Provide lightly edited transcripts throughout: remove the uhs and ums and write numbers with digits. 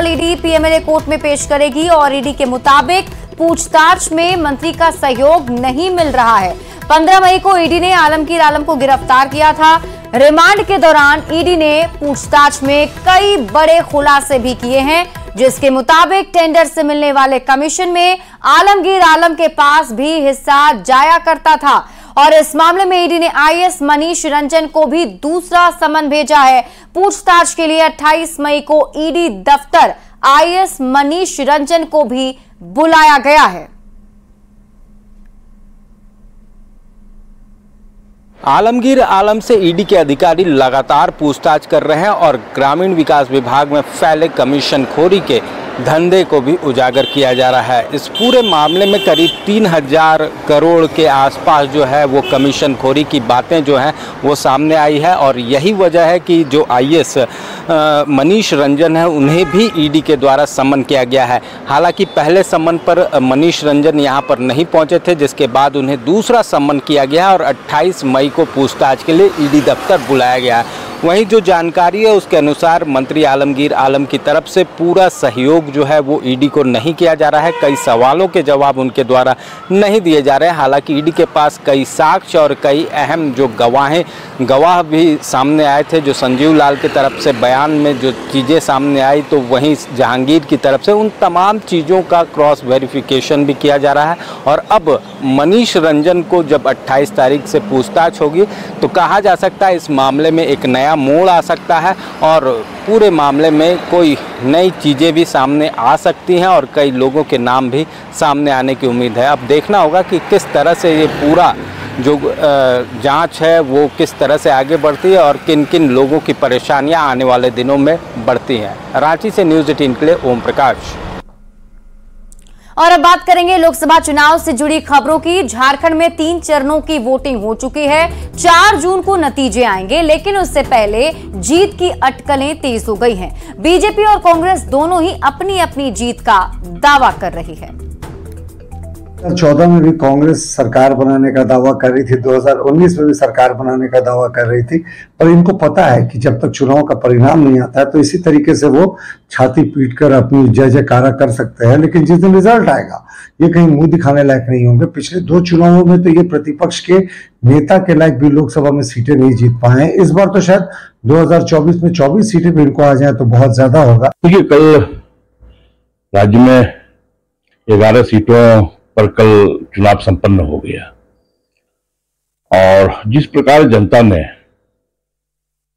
कल ED PMLA court में पेश करेगी और ईडी के मुताबिक पूछताछ में मंत्री का सहयोग नहीं मिल रहा है। 15 मई को ईडी ने आलमगीर आलम को गिरफ्तार किया था। रिमांड के दौरान ईडी ने पूछताछ में कई बड़े खुलासे भी किए हैं, जिसके मुताबिक टेंडर से मिलने वाले कमीशन में आलमगीर आलम के पास भी हिस्सा जाया करता था और इस मामले में ईडी ने आईएएस मनीष रंजन को भी दूसरा समन भेजा है। पूछताछ के लिए 28 मई को ईडी दफ्तर आईएएस मनीष रंजन को भी बुलाया गया है। आलमगीर आलम से ईडी के अधिकारी लगातार पूछताछ कर रहे हैं और ग्रामीण विकास विभाग में फैले कमीशनखोरी के धंधे को भी उजागर किया जा रहा है। इस पूरे मामले में करीब 3000 करोड़ के आसपास जो है वो कमीशनखोरी की बातें जो हैं वो सामने आई है और यही वजह है कि जो आईएएस मनीष रंजन है उन्हें भी ईडी के द्वारा समन किया गया है। हालांकि पहले समन पर मनीष रंजन यहां पर नहीं पहुंचे थे, जिसके बाद उन्हें दूसरा समन किया गया और 28 मई को पूछताछ के लिए ईडी दफ्तर बुलाया गया है। वहीं जो जानकारी है उसके अनुसार मंत्री आलमगीर आलम की तरफ से पूरा सहयोग जो है वो ईडी को नहीं किया जा रहा है। कई सवालों के जवाब उनके द्वारा नहीं दिए जा रहे हैं। हालांकि ईडी के पास कई साक्ष्य और कई अहम जो गवाह भी सामने आए थे। जो संजीव लाल की तरफ से बयान में जो चीज़ें सामने आई, तो वहीं जहांगीर की तरफ से उन तमाम चीज़ों का क्रॉस वेरिफिकेशन भी किया जा रहा है। और अब मनीष रंजन को जब 28 तारीख से पूछताछ होगी तो कहा जा सकता है इस मामले में एक नया मोड़ आ सकता है और पूरे मामले में कोई नई चीज़ें भी सामने आ सकती हैं और कई लोगों के नाम भी सामने आने की उम्मीद है। अब देखना होगा कि किस तरह से ये पूरा जो जांच है वो किस तरह से आगे बढ़ती है और किन किन लोगों की परेशानियां आने वाले दिनों में बढ़ती हैं। रांची से न्यूज़ 18 के लिए ओम प्रकाश। और अब बात करेंगे लोकसभा चुनाव से जुड़ी खबरों की। झारखंड में 3 चरणों की वोटिंग हो चुकी है। 4 जून को नतीजे आएंगे, लेकिन उससे पहले जीत की अटकलें तेज हो गई हैं। बीजेपी और कांग्रेस दोनों ही अपनी अपनी जीत का दावा कर रही है। 2014 में भी कांग्रेस सरकार बनाने का दावा कर रही थी, 2019 में भी सरकार बनाने का दावा कर रही थी, पर इनको पता है कि जब तक चुनाव का परिणाम नहीं आता है तो इसी तरीके से वो छाती पीटकर अपनी जय जयकारा कर सकते हैं, लेकिन जिस दिन रिजल्ट आएगा ये कहीं मुंह दिखाने लायक नहीं होंगे। पिछले 2 चुनावों में तो ये प्रतिपक्ष के नेता के लायक भी लोकसभा में सीटें नहीं जीत पाए हैं। इस बार तो शायद 2024 में 24 सीटें भी इनको आ जाए तो बहुत ज्यादा होगा। देखिए, कल राज्य में 11 सीटों पर कल चुनाव संपन्न हो गया और जिस प्रकार जनता ने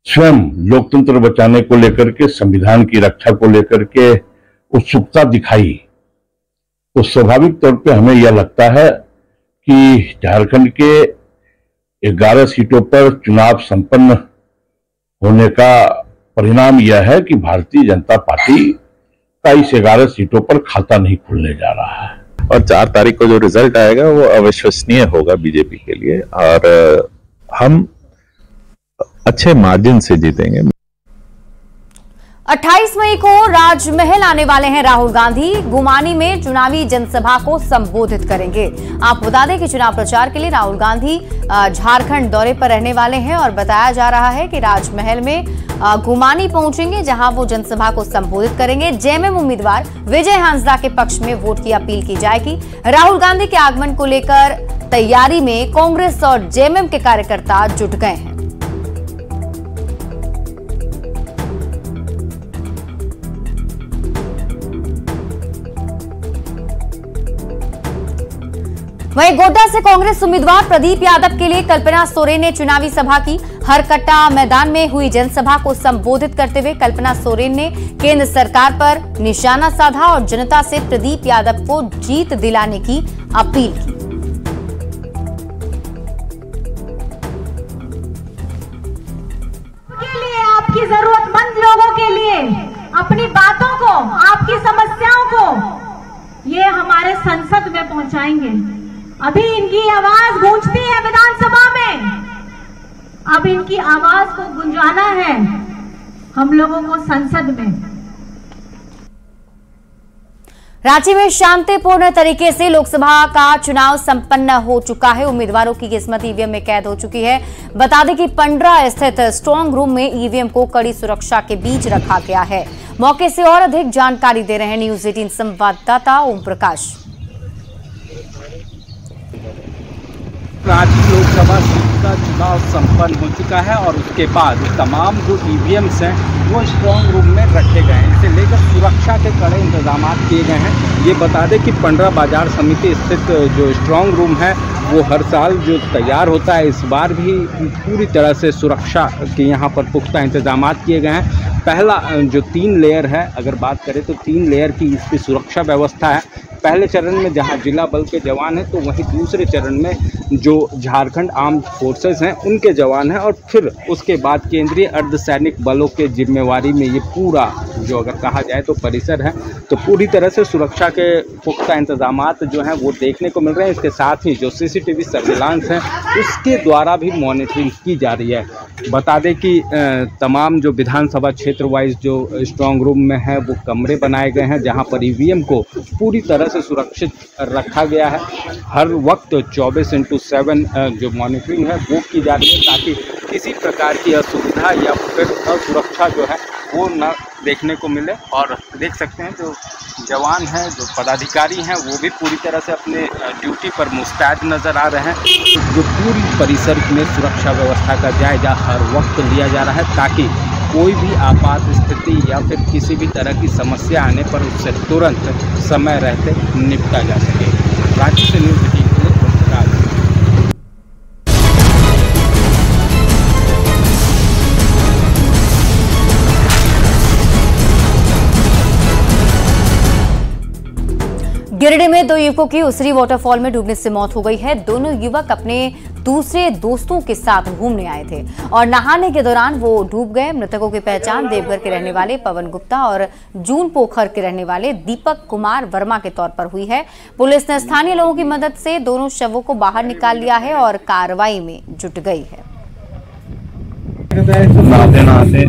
स्वयं लोकतंत्र बचाने को लेकर के, संविधान की रक्षा को लेकर के उत्सुकता दिखाई, तो स्वाभाविक तौर पे हमें यह लगता है कि झारखंड के 11 सीटों पर चुनाव संपन्न होने का परिणाम यह है कि भारतीय जनता पार्टी का इस 11 सीटों पर खाता नहीं खुलने जा रहा है और 4 तारीख को जो रिजल्ट आएगा वो अविश्वसनीय होगा बीजेपी के लिए और हम अच्छे मार्जिन से जीतेंगे। 28 मई को राजमहल आने वाले हैं राहुल गांधी। गुमानी में चुनावी जनसभा को संबोधित करेंगे। आपको बता दें कि चुनाव प्रचार के लिए राहुल गांधी झारखंड दौरे पर रहने वाले हैं और बताया जा रहा है कि राजमहल में गुमानी पहुंचेंगे, जहां वो जनसभा को संबोधित करेंगे। जेएमएम उम्मीदवार विजय हांसदा के पक्ष में वोट की अपील की जाएगी। राहुल गांधी के आगमन को लेकर तैयारी में कांग्रेस और जेएमएम के कार्यकर्ता जुट गए हैं। वहीं गोड्डा से कांग्रेस उम्मीदवार प्रदीप यादव के लिए कल्पना सोरेन ने चुनावी सभा की। हरकट्टा मैदान में हुई जनसभा को संबोधित करते हुए कल्पना सोरेन ने केंद्र सरकार पर निशाना साधा और जनता से प्रदीप यादव को जीत दिलाने की अपील की। आपकी जरूरतमंद लोगों के लिए अपनी बातों को, आपकी समस्याओं को ये हमारे संसद में पहुंचाएंगे। अभी इनकी आवाज गूंजती है विधानसभा में, अब इनकी आवाज को गुंजाना है हम लोगों को संसद में। रांची में शांतिपूर्ण तरीके से लोकसभा का चुनाव संपन्न हो चुका है। उम्मीदवारों की किस्मत ईवीएम में कैद हो चुकी है। बता दें कि पंडरा स्थित स्ट्रांग रूम में ईवीएम को कड़ी सुरक्षा के बीच रखा गया है। मौके से और अधिक जानकारी दे रहे हैं न्यूज 18 संवाददाता ओम प्रकाश। रांची लोकसभा सीट का चुनाव संपन्न हो चुका है और उसके बाद तमाम जो ईवीएम्स हैं वो स्ट्रांग रूम में रखे गए हैं। इसे लेकर सुरक्षा के कड़े इंतजाम किए गए हैं। ये बता दें कि पंडरा बाजार समिति स्थित जो स्ट्रांग रूम है वो हर साल जो तैयार होता है, इस बार भी पूरी तरह से सुरक्षा के यहाँ पर पुख्ता इंतजाम किए गए हैं। पहला जो 3 लेयर है, अगर बात करें तो 3 लेयर की इसकी सुरक्षा व्यवस्था है। पहले चरण में जहां जिला बल के जवान हैं, तो वहीं दूसरे चरण में जो झारखंड आर्म्ड फोर्सेस हैं उनके जवान हैं, और फिर उसके बाद केंद्रीय अर्धसैनिक बलों के जिम्मेवारी में ये पूरा जो अगर कहा जाए तो परिसर है। तो पूरी तरह से सुरक्षा के पुख्ता इंतजामात जो हैं वो देखने को मिल रहे हैं। इसके साथ ही जो सीसीटीवी सर्विलांस है उसके द्वारा भी मॉनिटरिंग की जा रही है। बता दें कि तमाम जो विधानसभा क्षेत्र वाइज जो स्ट्रांग रूम में है वो कमरे बनाए गए हैं जहां पर ईवीएम को पूरी तरह से सुरक्षित रखा गया है। हर वक्त 24/7 जो मॉनिटरिंग है वो की जा रही है ताकि किसी प्रकार की असुविधा या फिर असुरक्षा जो है वो न देखने को मिले। और देख सकते हैं जो जवान हैं, जो पदाधिकारी हैं, वो भी पूरी तरह से अपने ड्यूटी पर मुस्तैद नज़र आ रहे हैं। जो पूरी परिसर में सुरक्षा व्यवस्था का जायजा हर वक्त लिया जा रहा है ताकि कोई भी आपात स्थिति या फिर किसी भी तरह की समस्या आने पर उससे तुरंत समय रहते निपटा जा सके। रांची से न्यूज़ 18 के लिए प्रकाश। गिरिडीह में 2 युवकों की उसरी वाटरफॉल में डूबने से मौत हो गई है। दोनों युवक अपने दूसरे दोस्तों के साथ घूमने आए थे और नहाने के दौरान वो डूब गए। मृतकों की पहचान देवघर के रहने वाले पवन गुप्ता और जून पोखर के रहने वाले दीपक कुमार वर्मा के तौर पर हुई है। पुलिस ने स्थानीय लोगों की मदद से दोनों शवों को बाहर निकाल लिया है और कार्रवाई में जुट गई है। नहाते नहाते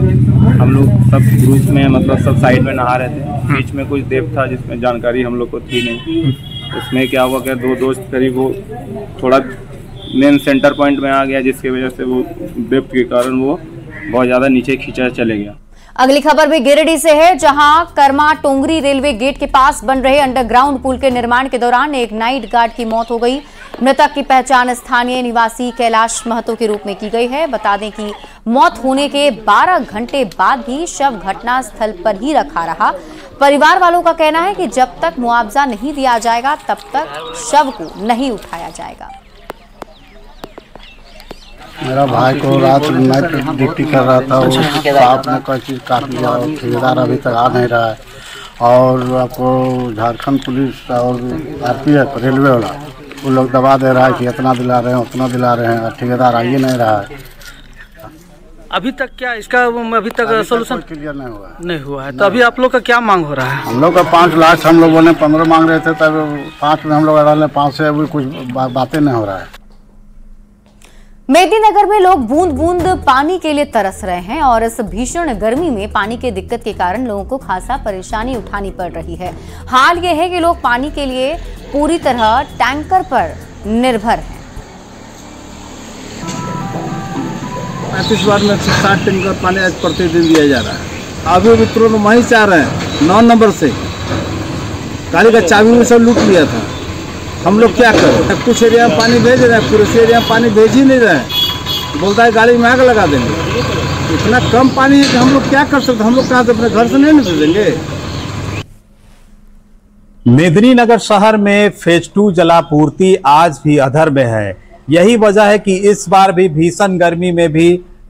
हम लोग सब ग्रुप में मतलब सब साइड में नहा रहे थे। बीच में कुछ देव था जिसमें जानकारी हम लोग को थी नहीं। उसमें क्या हुआ क्या 2 दोस्त करीब वो थोड़ा मेन सेंटर पॉइंट में आ गया, जिसकी वजह से वो डेप्थ के कारण वो बहुत ज़्यादा नीचे खींचा चले गया। अगली खबर भी गिरिडीह से है, जहां कर्मा टोंगरी रेलवे गेट के पास बन रहे अंडरग्राउंड पुल के निर्माण के दौरान एक नाइट गार्ड की मौत हो गई। मृतक की पहचान स्थानीय निवासी कैलाश महतो के रूप में की गई है। बता दें कि मौत होने के 12 घंटे बाद भी शव घटना स्थल पर ही रखा रहा। परिवार वालों का कहना है कि जब तक मुआवजा नहीं दिया जाएगा तब तक शव को नहीं उठाया जाएगा। मेरा भाई को रात नाइट ड्यूटी कर रहा था, आपने कोई चीज़ काट लिया और ठेकेदार अभी तक आ नहीं रहा है। और आपको झारखंड पुलिस और RPF रेलवे वाला वो लोग दबा दे रहा है कि इतना दिला रहे हैं उतना दिला रहे हैं, ठेकेदार आ ही नहीं रहा है। अभी तक क्या इसका अभी तक सोल्यूशन क्लियर नहीं हुआ है। तो अभी आप लोग का क्या मांग हो रहा है? हम लोग का 5 लाख, हम लोगों ने 15 मांग रहे थे, तब 5 में हम लोग डाले, 5 से अभी कुछ बातें नहीं हो रहा है। मेदिनीनगर में लोग बूंद बूंद पानी के लिए तरस रहे हैं और इस भीषण गर्मी में पानी की दिक्कत के कारण लोगों को खासा परेशानी उठानी पड़ रही है। हाल ये है कि लोग पानी के लिए पूरी तरह टैंकर पर निर्भर हैं। 35 बार में 60 टैंकर पानी आज प्रतिदिन दिया जा रहा है। अभी तुरंत वहीं से आ रहे हैं 9 नंबर से। गाड़ी का चाबी में सब लूट लिया था। हम लोग क्या करें? कुछ एरिया में पानी भेज रहे हैं, पूरे एरिया में पानी भेज ही नहीं रहे हैं। बोलता है गाड़ी में आग लगा देंगे। इतना कम पानी है कि हम लोग क्या कर सकते? हम लोग कहाँ से अपने घर से नहीं निकल देंगे। मेदिनीनगर शहर में फेज 2 जलापूर्ति आज भी अधर में है। यही वजह है कि इस बार भी भीषण गर्मी में भी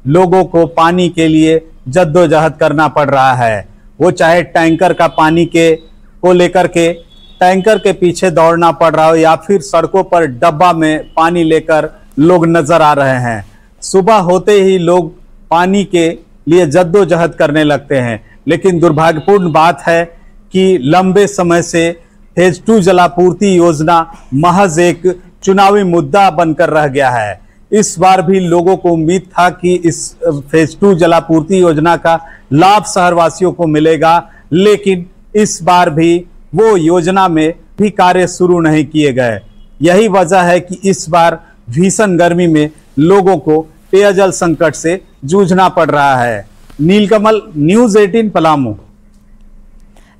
लोगों को पानी के लिए जद्दोजहद करना पड़ रहा है। वो चाहे टैंकर का पानी को लेकर के टैंकर के पीछे दौड़ना पड़ रहा हो या फिर सड़कों पर डब्बा में पानी लेकर लोग नजर आ रहे हैं। सुबह होते ही लोग पानी के लिए जद्दोजहद करने लगते हैं, लेकिन दुर्भाग्यपूर्ण बात है कि लंबे समय से फेज 2 जलापूर्ति योजना महज एक चुनावी मुद्दा बनकर रह गया है। इस बार भी लोगों को उम्मीद था कि इस फेज 2 जलापूर्ति योजना का लाभ शहरवासियों को मिलेगा, लेकिन इस बार भी वो योजना में भी कार्य शुरू नहीं किए गए। यही वजह है कि इस बार भीषण गर्मी में लोगों को पेयजल संकट से जूझना पड़ रहा है। नीलकमल, न्यूज़ 18 पलामू।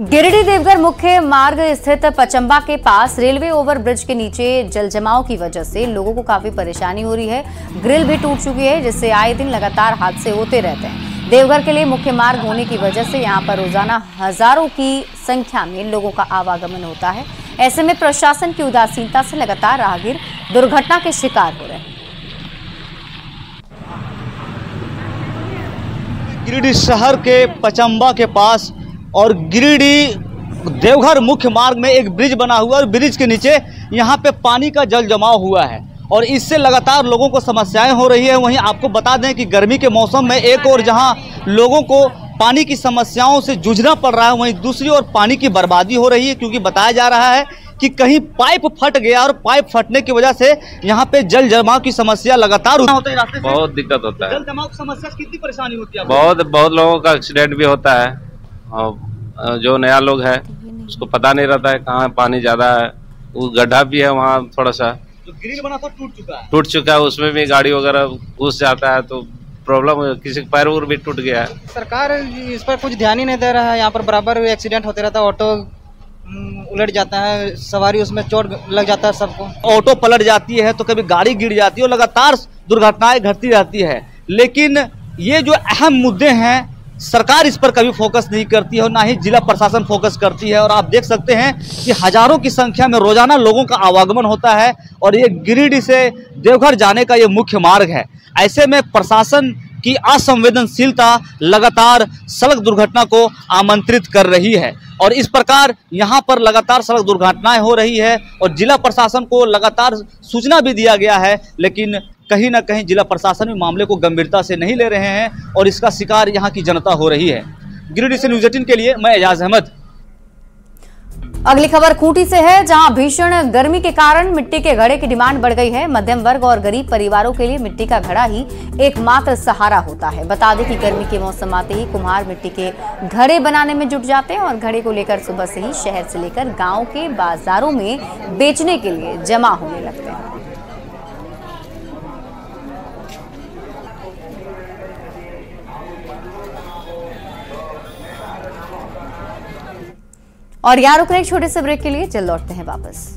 गिरिडीह देवघर मुख्य मार्ग स्थित पचंबा के पास रेलवे ओवरब्रिज के नीचे जल जमाव की वजह से लोगों को काफी परेशानी हो रही है। ग्रिल भी टूट चुकी है, जिससे आए दिन लगातार हादसे होते रहते हैं। देवघर के लिए मुख्य मार्ग होने की वजह से यहां पर रोजाना हजारों की संख्या में लोगों का आवागमन होता है। ऐसे में प्रशासन की उदासीनता से लगातार राहगीर दुर्घटना के शिकार हो रहे हैं। गिरिडीह शहर के पचंबा के पास और गिरिडीह देवघर मुख्य मार्ग में एक ब्रिज बना हुआ है और ब्रिज के नीचे यहाँ पे पानी का जल जमाव हुआ है और इससे लगातार लोगों को समस्याएं हो रही है। वहीं आपको बता दें कि गर्मी के मौसम में एक और जहां लोगों को पानी की समस्याओं से जूझना पड़ रहा है, वहीं दूसरी ओर पानी की बर्बादी हो रही है, क्योंकि बताया जा रहा है कि कहीं पाइप फट गया और पाइप फटने की वजह से यहाँ पे जल जमाव की समस्या लगातार होता है। रास्ते बहुत दिक्कत होता है। जल जमाव की समस्या से कितनी परेशानी होती है? बहुत लोगों का एक्सीडेंट भी होता है और जो नया लोग है उसको पता नहीं रहता है कहाँ पानी ज्यादा है। वो गड्ढा भी है वहाँ थोड़ा सा, जो ग्रिल बना था टूट चुका है, उसमें भी गाड़ी वगैरह घुस जाता है तो प्रॉब्लम, किसी का पैर भी टूट गया है। सरकार इस पर कुछ ध्यान ही नहीं दे रहा है। यहाँ पर बराबर एक्सीडेंट होते रहता है, ऑटो उलट जाता है, सवारी उसमें चोट लग जाता है सबको। ऑटो पलट जाती है तो कभी गाड़ी गिर जाती है और लगातार दुर्घटनाएं घटती रहती है। लेकिन ये जो अहम मुद्दे हैं सरकार इस पर कभी फोकस नहीं करती है और ना ही जिला प्रशासन फोकस करती है। और आप देख सकते हैं कि हजारों की संख्या में रोजाना लोगों का आवागमन होता है और ये गिरिडीह से देवघर जाने का ये मुख्य मार्ग है। ऐसे में प्रशासन की असंवेदनशीलता लगातार सड़क दुर्घटना को आमंत्रित कर रही है और इस प्रकार यहाँ पर लगातार सड़क दुर्घटनाएं हो रही है और जिला प्रशासन को लगातार सूचना भी दिया गया है, लेकिन कहीं ना कहीं जिला प्रशासन भी मामले को गंभीरता से नहीं ले रहे हैं और इसका शिकार यहाँ की जनता हो रही है। गिरिडीह से न्यूज़ 18 के लिए मैं एजाज अहमद। अगली खबर खूंटी से है, जहां भीषण गर्मी के कारण मिट्टी के घड़े की डिमांड बढ़ गई है। मध्यम वर्ग और गरीब परिवारों के लिए मिट्टी का घड़ा ही एकमात्र सहारा होता है। बता दें कि गर्मी के मौसम आते ही कुम्हार मिट्टी के घड़े बनाने में जुट जाते हैं और घड़े को लेकर सुबह से ही शहर से लेकर गाँव के बाजारों में बेचने के लिए जमा होने लगते हैं। और यहाँ रुक रहे एक छोटे से ब्रेक के लिए, जल्द लौटते हैं वापस।